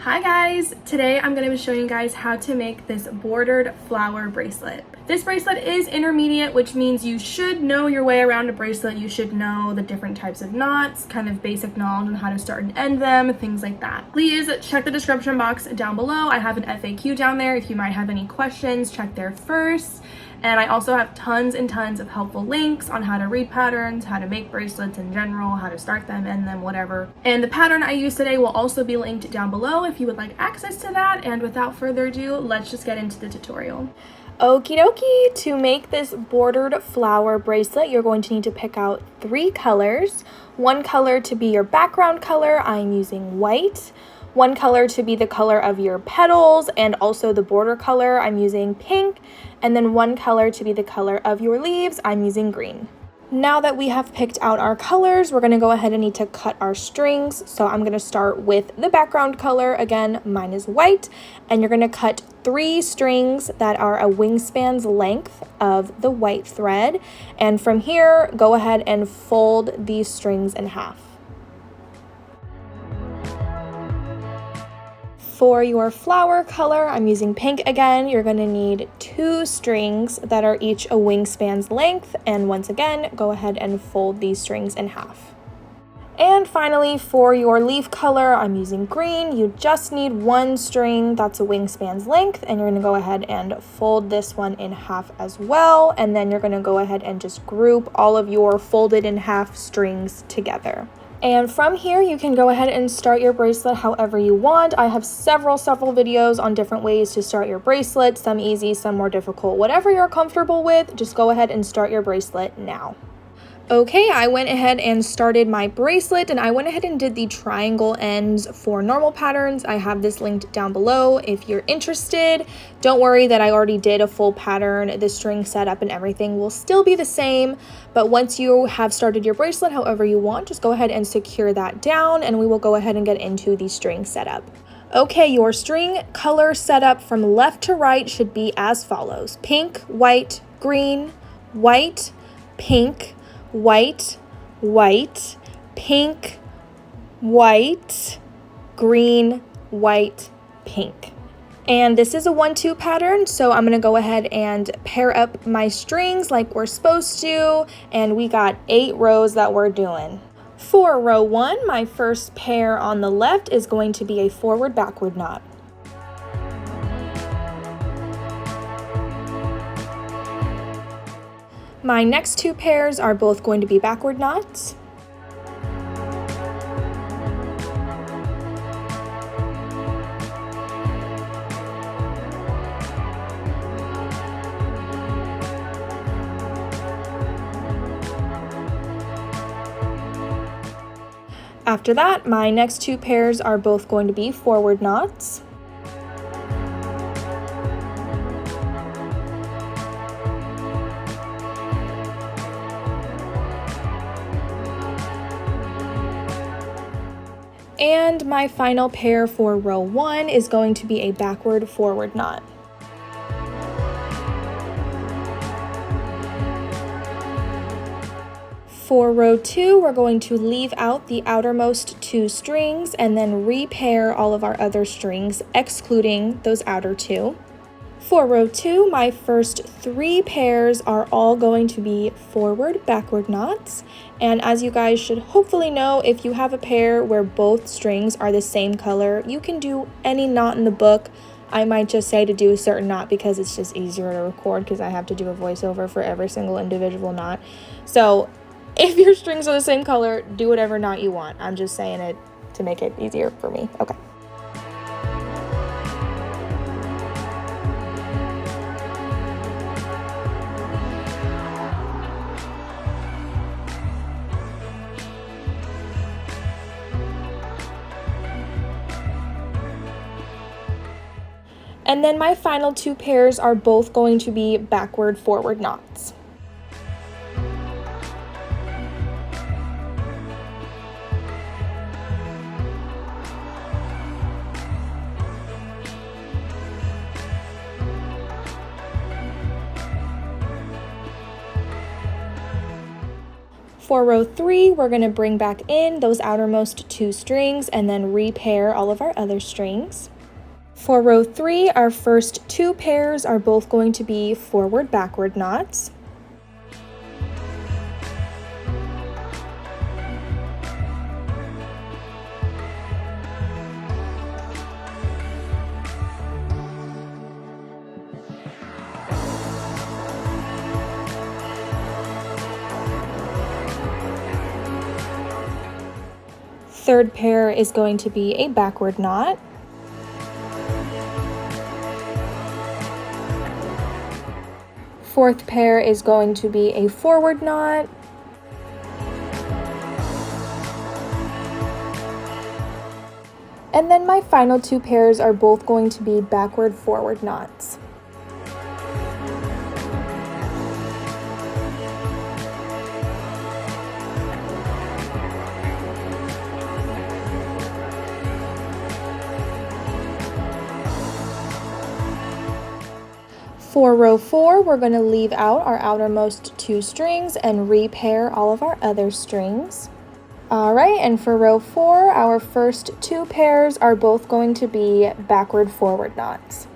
Hi guys! Today I'm going to be showing you guys how to make this bordered flower bracelet. This bracelet is intermediate, which means you should know your way around a bracelet. You should know the different types of knots, kind of basic knowledge on how to start and end them, things like that. Please check the description box down below. I have an FAQ down there. If you might have any questions, check there first. And I also have tons and tons of helpful links on how to read patterns, how to make bracelets in general, how to start them, end them, whatever. And the pattern I used today will also be linked down below if you would like access to that. And without further ado, let's just get into the tutorial. Okie dokie, to make this bordered flower bracelet, you're going to need to pick out 3 colors. One color to be your background color, I'm using white. One color to be the color of your petals and also the border color, I'm using pink. And then one color to be the color of your leaves, I'm using green. Now that we have picked out our colors, we're gonna go ahead and need to cut our strings. So I'm gonna start with the background color. Again, mine is white. And you're gonna cut 3 strings that are a wingspan's length of the white thread. And from here, go ahead and fold these strings in half. For your flower color, I'm using pink again. You're gonna need 2 strings that are each a wingspan's length. And once again, go ahead and fold these strings in half. And finally, for your leaf color, I'm using green. You just need 1 string that's a wingspan's length, and you're gonna go ahead and fold this one in half as well. And then you're gonna go ahead and just group all of your folded in half strings together. And from here, you can go ahead and start your bracelet however you want. I have several videos on different ways to start your bracelet, some easy, some more difficult. Whatever you're comfortable with, just go ahead and start your bracelet now. Okay, I went ahead and started my bracelet, and I went ahead and did the triangle ends for normal patterns. I have this linked down below if you're interested. Don't worry that I already did a full pattern. The string setup and everything will still be the same, but once you have started your bracelet however you want, just go ahead and secure that down, and we will go ahead and get into the string setup. Okay, your string color setup from left to right should be as follows: pink, white, green, white, pink, white, white, pink, white, green, white, pink. And this is a 1-2 pattern, so I'm gonna go ahead and pair up my strings like we're supposed to, and we got 8 rows that we're doing. For row 1, my first pair on the left is going to be a forward-backward knot. My next 2 pairs are both going to be backward knots. After that, my next 2 pairs are both going to be forward knots. And my final pair for row 1 is going to be a backward forward knot. For row 2, we're going to leave out the outermost 2 strings and then repair all of our other strings, excluding those outer 2. For row 2, my first 3 pairs are all going to be forward-backward knots. And as you guys should hopefully know, if you have a pair where both strings are the same color, you can do any knot in the book. I might just say to do a certain knot because it's just easier to record because I have to do a voiceover for every single individual knot. So if your strings are the same color, do whatever knot you want. I'm just saying it to make it easier for me. Okay. And then my final 2 pairs are both going to be backward forward knots. For row 3, we're going to bring back in those outermost 2 strings and then repair all of our other strings. For row 3, our first 2 pairs are both going to be forward-backward knots. Third pair is going to be a backward knot. Fourth pair is going to be a forward knot. And then my final 2 pairs are both going to be backward forward knots. For row 4, we're going to leave out our outermost 2 strings and repair all of our other strings. Alright, and for row 4, our first 2 pairs are both going to be backward forward knots.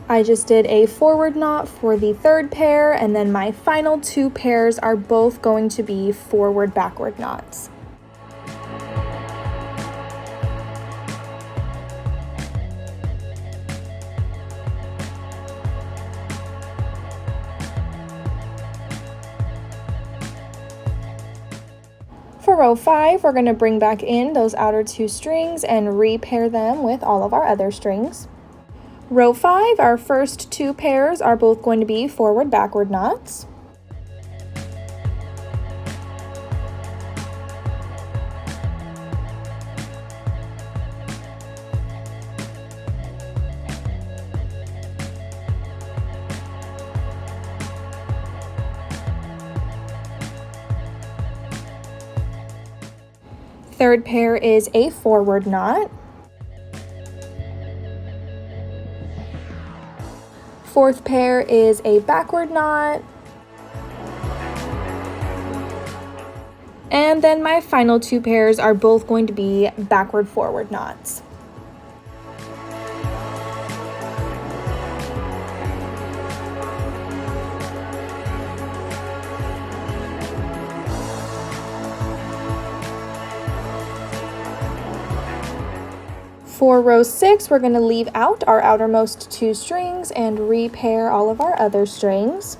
I just did a forward knot for the third pair, and then my final 2 pairs are both going to be forward-backward knots. For row 5, we're going to bring back in those outer 2 strings and repair them with all of our other strings. Row 5, our first 2 pairs are both going to be forward-backward knots. Third pair is a forward knot. Fourth pair is a backward knot. And then my final 2 pairs are both going to be backward forward knots. For row 6, we're going to leave out our outermost 2 strings and repair all of our other strings.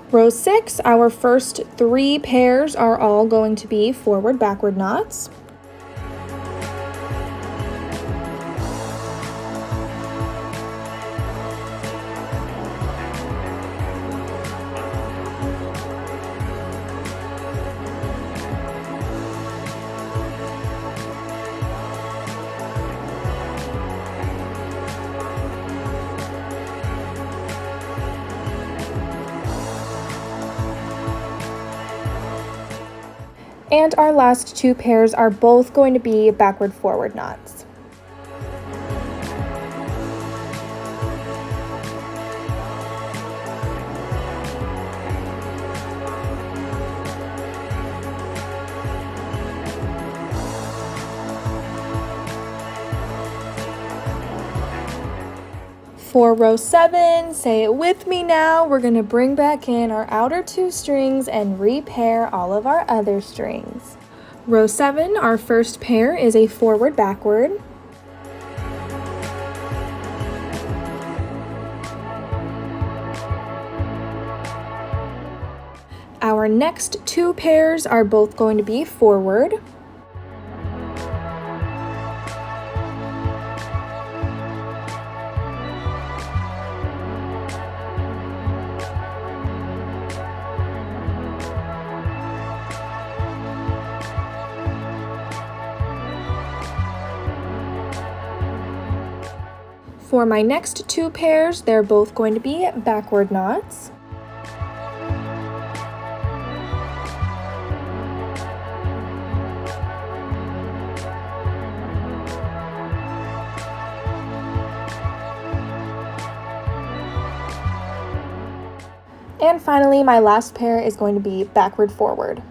Row 6, our first 3 pairs are all going to be forward-backward knots. And our last 2 pairs are both going to be backward forward knots. For row 7, say it with me now, we're going to bring back in our outer 2 strings and repair all of our other strings. Row 7, our first pair is a forward-backward. Our next 2 pairs are both going to be forward. For my next 2 pairs, they're both going to be backward knots. And finally, my last pair is going to be backward forward.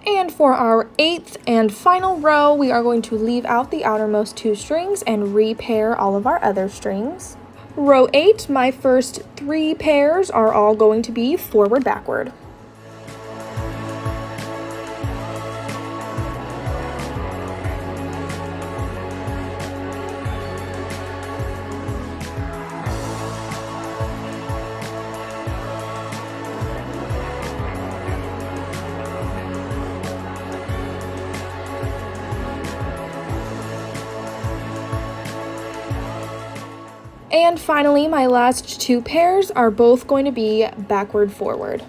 And for our 8th and final row, we are going to leave out the outermost 2 strings and repair all of our other strings. Row 8, my first 3 pairs are all going to be forward backward. And finally, my last 2 pairs are both going to be backward forward.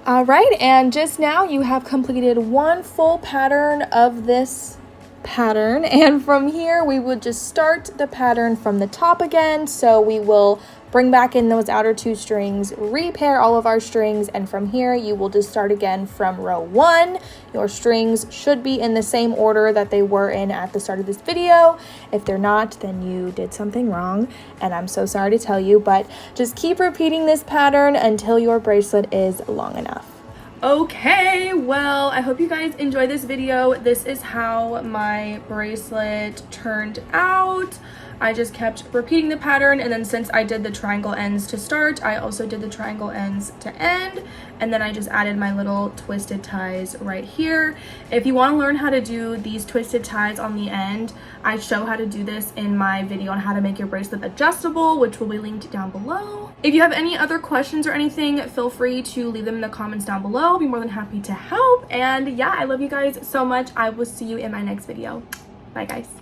All right, and just now you have completed one full pattern of this pattern, and from here we will just start the pattern from the top again. So we will bring back in those outer 2 strings, repair all of our strings, and from here you will just start again from row 1. Your strings should be in the same order that they were in at the start of this video. If they're not, then you did something wrong, and I'm so sorry to tell you, but just keep repeating this pattern until your bracelet is long enough. Okay, well, I hope you guys enjoyed this video. This is how my bracelet turned out. I just kept repeating the pattern, and then since I did the triangle ends to start, I also did the triangle ends to end, and then I just added my little twisted ties right here. If you want to learn how to do these twisted ties on the end, I show how to do this in my video on how to make your bracelet adjustable, which will be linked down below. If you have any other questions or anything, feel free to leave them in the comments down below. I'll be more than happy to help. And yeah, I love you guys so much. I will see you in my next video. Bye guys.